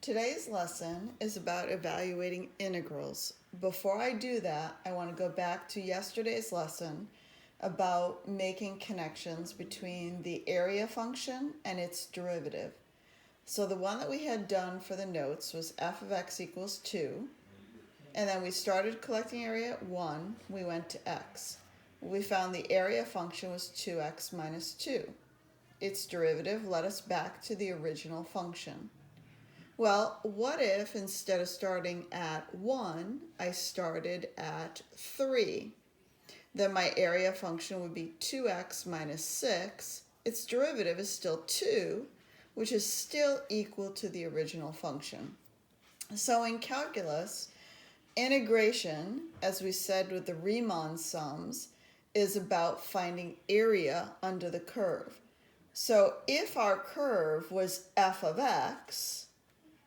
Today's lesson is about evaluating integrals. Before I do that, I want to go back to yesterday's lesson about making connections between the area function and its derivative. So the one that we had done for the notes was f of x equals 2, and then we started collecting area at 1, we went to x. We found the area function was 2x minus 2. Its derivative led us back to the original function. Well, what if instead of starting at 1, I started at 3? Then my area function would be 2x minus 6. Its derivative is still 2, which is still equal to the original function. So in calculus, integration, as we said with the Riemann sums, is about finding area under the curve. So if our curve was f of x,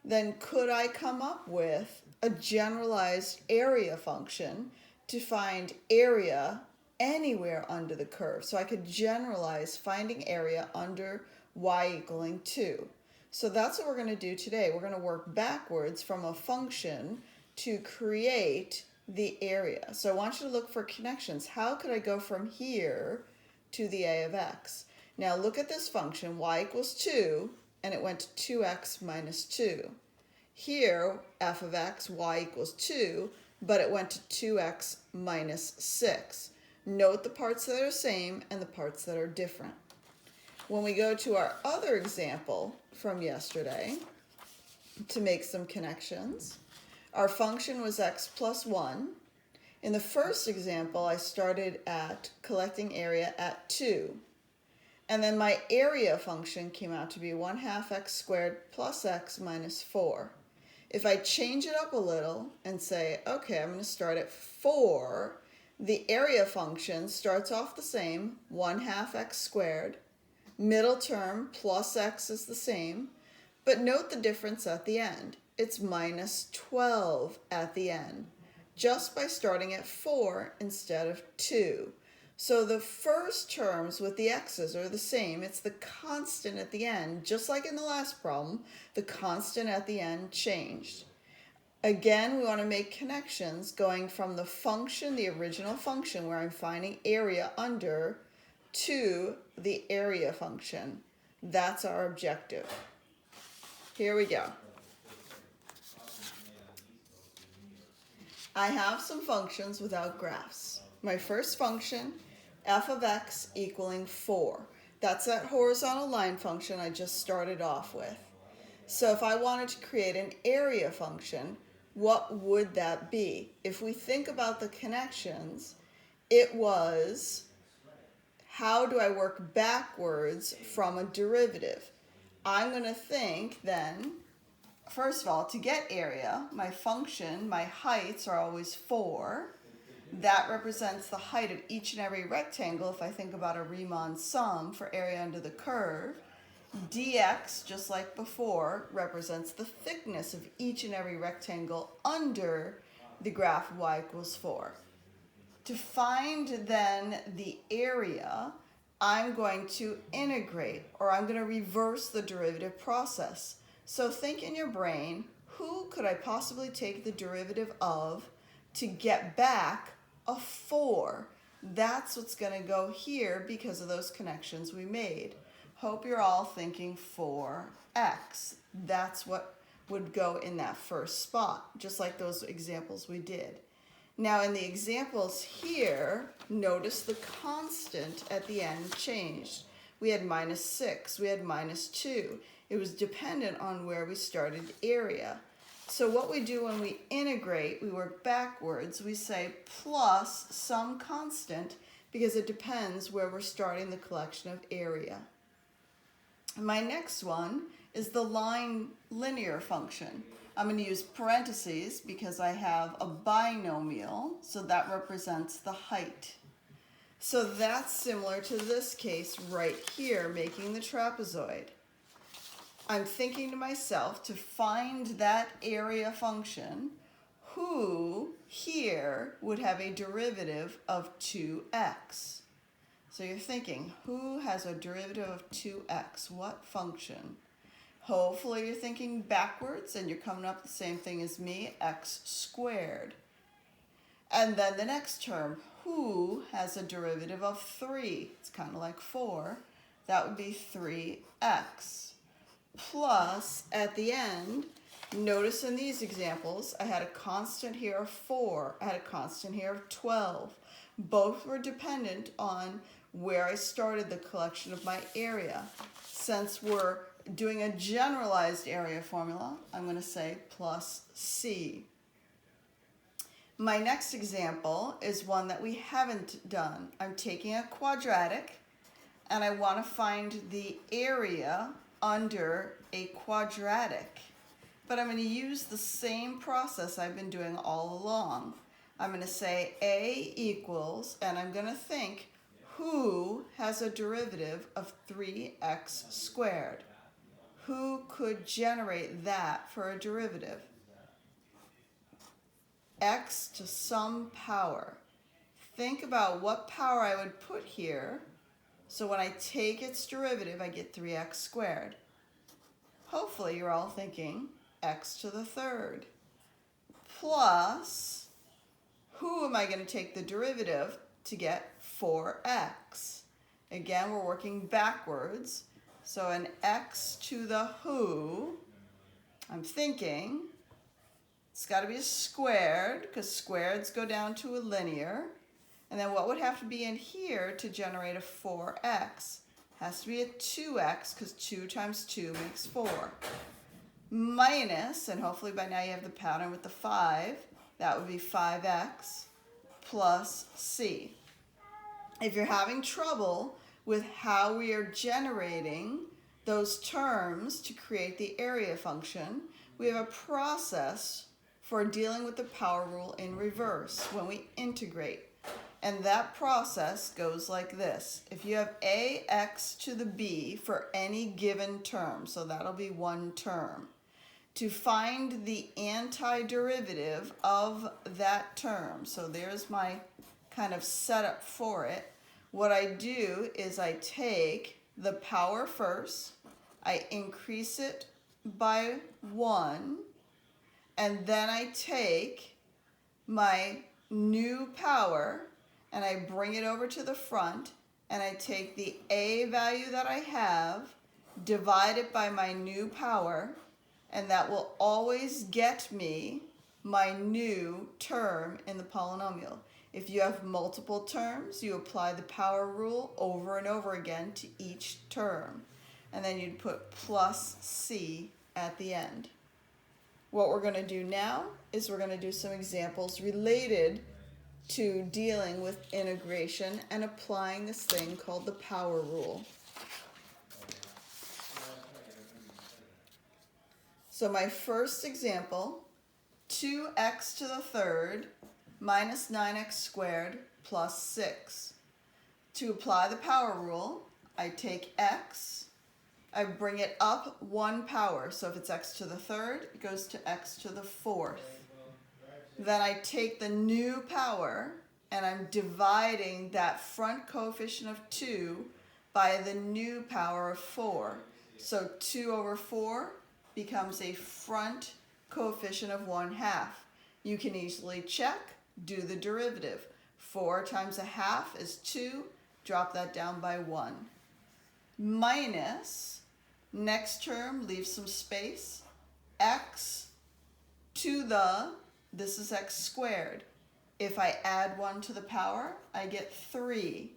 then could I come up with a generalized area function to find area anywhere under the curve? So I could generalize finding area under y equaling 2. So that's what we're going to do today. We're going to work backwards from a function to create the area. So I want you to look for connections. How could I go from here to the a of x? Now look at this function, y equals 2, and it went to 2x minus 2. Here, f of x, y equals 2, but it went to 2x minus 6. Note the parts that are the same and the parts that are different. When we go to our other example from yesterday to make some connections, our function was x plus 1. In the first example, I started at collecting area at 2. And then my area function came out to be 1/2 x squared plus x minus 4. If I change it up a little and say, okay, I'm going to start at 4, the area function starts off the same, 1/2 x squared. Middle term plus x is the same, but note the difference at the end. It's minus 12 at the end, just by starting at 4 instead of 2. So the first terms with the x's are the same. It's the constant at the end. Just like in the last problem, the constant at the end changed. Again, we want to make connections going from the function, the original function where I'm finding area under, to the area function. That's our objective. Here we go. I have some functions without graphs. My first function, f of x equaling 4. That's that horizontal line function I just started off with. So if I wanted to create an area function, what would that be? If we think about the connections, it was, how do I work backwards from a derivative? I'm going to think then, first of all, to get area, my function, my heights are always 4. That represents the height of each and every rectangle if I think about a Riemann sum for area under the curve. Dx, just like before, represents the thickness of each and every rectangle under the graph of y equals 4. To find then the area, I'm going to integrate, or I'm going to reverse the derivative process. So think in your brain, who could I possibly take the derivative of to get back a 4? That's what's going to go here because of those connections we made. Hope you're all thinking 4x. That's what would go in that first spot, just like those examples we did. Now in the examples here, notice the constant at the end changed. We had minus 6, we had minus 2. It was dependent on where we started area. So what we do when we integrate, we work backwards, we say plus some constant because it depends where we're starting the collection of area. My next one is the line linear function. I'm going to use parentheses because I have a binomial, so that represents the height. So that's similar to this case right here, making the trapezoid. I'm thinking to myself, to find that area function, who here would have a derivative of 2x? So you're thinking, who has a derivative of 2x? What function? Hopefully you're thinking backwards and you're coming up with the same thing as me, x squared. And then the next term, who has a derivative of 3? It's kind of like 4. That would be 3x. Plus, at the end, notice in these examples, I had a constant here of 4. I had a constant here of 12. Both were dependent on where I started the collection of my area. Since we're doing a generalized area formula, I'm going to say plus c. My next example is one that we haven't done. I'm taking a quadratic and I want to find the area under a quadratic. But I'm going to use the same process I've been doing all along. I'm going to say a equals, and I'm going to think, who has a derivative of 3x squared? Who could generate that for a derivative? X to some power. Think about what power I would put here. So when I take its derivative, I get 3x squared. Hopefully you're all thinking x to the third. Plus, who am I going to take the derivative to get 4x? Again, we're working backwards. So an x to the who, I'm thinking, it's got to be a squared, because squareds go down to a linear. And then what would have to be in here to generate a 4x? Has to be a 2x, because 2 times 2 makes 4. Minus, and hopefully by now you have the pattern with the 5, that would be 5x plus c. If you're having trouble with how we are generating those terms to create the area function, we have a process for dealing with the power rule in reverse when we integrate. And that process goes like this. If you have ax to the b for any given term, so that'll be one term, to find the antiderivative of that term, so there's my kind of setup for it, what I do is I take the power first, I increase it by 1, and then I take my new power and I bring it over to the front and I take the a value that I have, divide it by my new power, and that will always get me my new term in the polynomial. If you have multiple terms, you apply the power rule over and over again to each term. And then you'd put plus c at the end. What we're going to do now is we're going to do some examples related to dealing with integration and applying this thing called the power rule. So my first example, 2x to the third minus 9x squared plus 6. To apply the power rule, I take x, I bring it up 1 power. So if it's x to the third, it goes to x to the fourth. Then I take the new power and I'm dividing that front coefficient of 2 by the new power of 4. So 2 over 4 becomes a front coefficient of 1/2. You can easily check, do the derivative. 4 times 1/2 is 2, drop that down by 1. Minus, next term, leave some space, x to the, this is x squared. If I add 1 to the power, I get 3.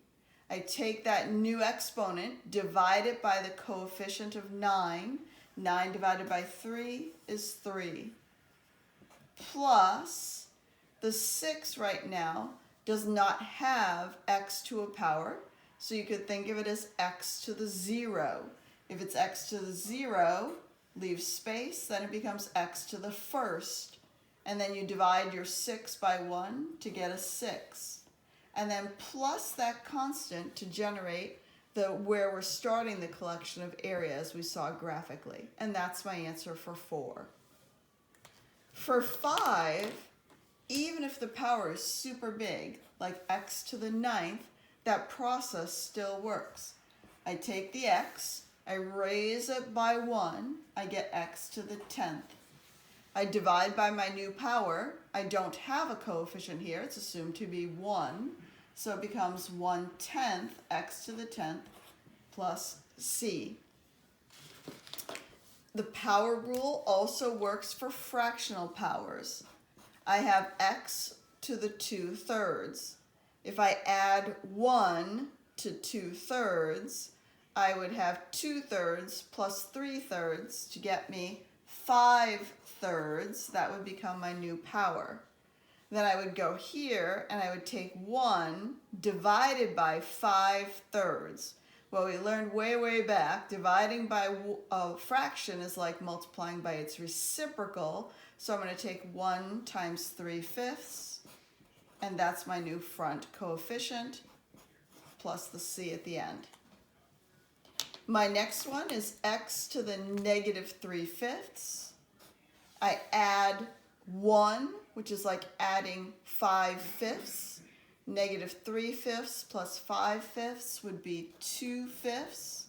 I take that new exponent, divide it by the coefficient of 9. 9 divided by 3 is 3. Plus, the 6 right now does not have x to a power, so you could think of it as x to the 0. If it's x to the 0, leave space, then it becomes x to the first. And then you divide your 6 by 1 to get a 6. And then plus that constant to generate the where we're starting the collection of area as we saw graphically. And that's my answer for 4. For 5, even if the power is super big, like x to the 9th, that process still works. I take the x, I raise it by 1, I get x to the 10th. I divide by my new power. I don't have a coefficient here. It's assumed to be 1. So it becomes 1/10 x to the 10th plus c. The power rule also works for fractional powers. I have x to the 2/3. If I add 1 to 2/3, I would have 2/3 plus 3/3 to get me 5/3. That would become my new power. Then I would go here and I would take 1 divided by 5/3. Well, we learned way back, dividing by a fraction is like multiplying by its reciprocal. So I'm going to take 1 times 3/5, and that's my new front coefficient, plus the c at the end. My next one is x to the negative 3/5. I add 1, which is like adding 5/5. Negative 3/5 plus 5/5 would be 2/5.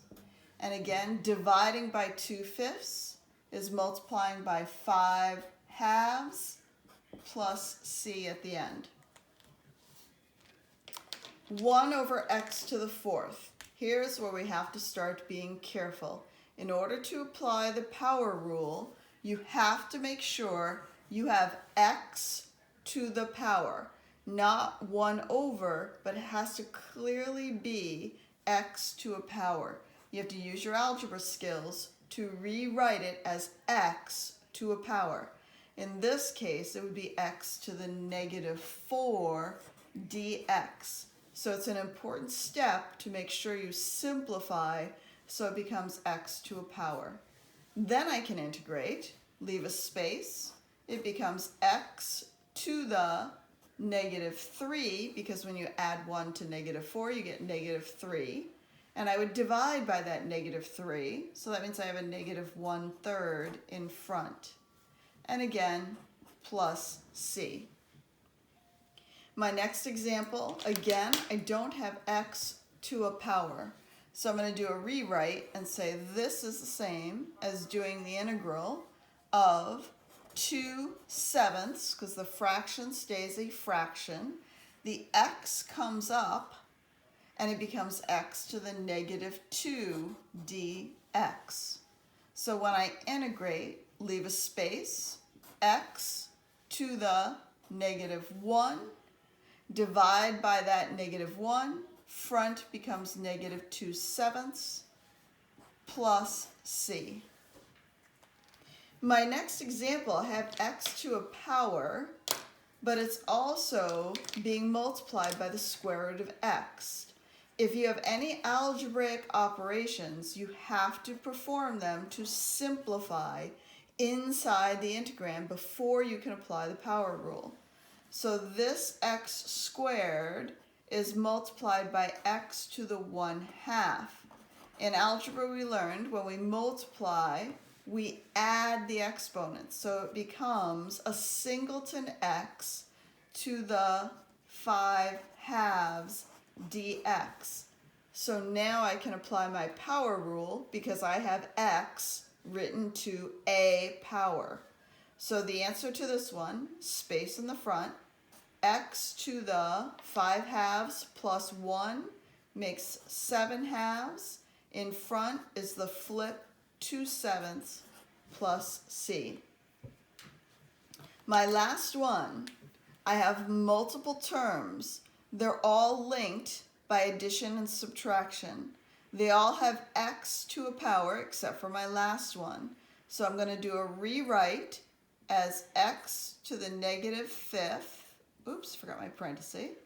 And again, dividing by 2/5 is multiplying by 5/2 plus c at the end. 1 over x to the 4th. Here's where we have to start being careful. In order to apply the power rule, you have to make sure you have x to the power. Not 1 over, but it has to clearly be x to a power. You have to use your algebra skills to rewrite it as x to a power. In this case, it would be x to the negative 4 dx. So it's an important step to make sure you simplify so it becomes x to a power. Then I can integrate, leave a space. It becomes x to the negative 3, because when you add 1 to negative 4, you get negative 3. And I would divide by that negative 3, so that means I have a negative 1/3 in front. And again, plus c. My next example, again, I don't have x to a power. So I'm going to do a rewrite and say this is the same as doing the integral of 2/7, because the fraction stays a fraction. The x comes up and it becomes x to the negative 2 dx. So when I integrate, leave a space, x to the negative 1, divide by that negative 1, front becomes negative 2/7 plus c. My next example, I have x to a power, but it's also being multiplied by the square root of x. If you have any algebraic operations, you have to perform them to simplify inside the integrand before you can apply the power rule. So this x squared is multiplied by x to the 1/2. In algebra we learned when we multiply, we add the exponents. So it becomes a singleton x to the 5/2 dx. So now I can apply my power rule because I have x written to a power. So the answer to this one, space in the front, x to the 5/2 plus 1 makes 7/2. In front is the flip 2/7 plus c. My last one, I have multiple terms. They're all linked by addition and subtraction. They all have x to a power except for my last one. So I'm going to do a rewrite as x to the negative 5th, oops, forgot my parenthesis,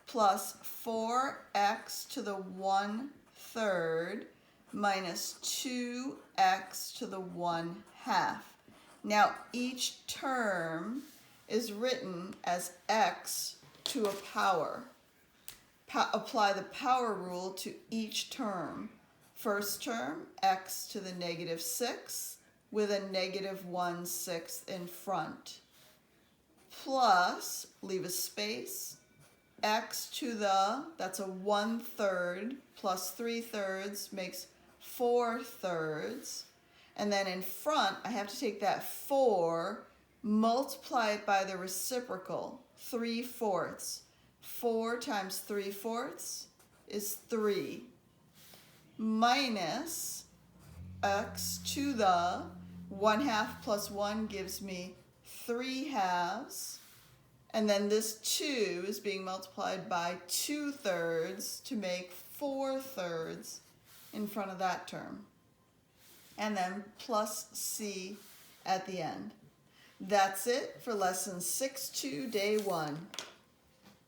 plus 4x to the 1/3 minus 2x to the 1/2. Now each term is written as x to a power. Apply the power rule to each term. First term, x to the negative 6 with a negative 1/6 in front. Plus, leave a space, x to the, that's a 1/3 plus 3/3 makes 4/3. And then in front, I have to take that 4, multiply it by the reciprocal, 3/4. 4 times 3/4 is 3, minus x to the 1/2 plus 1 gives me 3/2. And then this 2 is being multiplied by 2/3 to make 4/3 in front of that term. And then plus c at the end. That's it for lesson 6-2, day 1.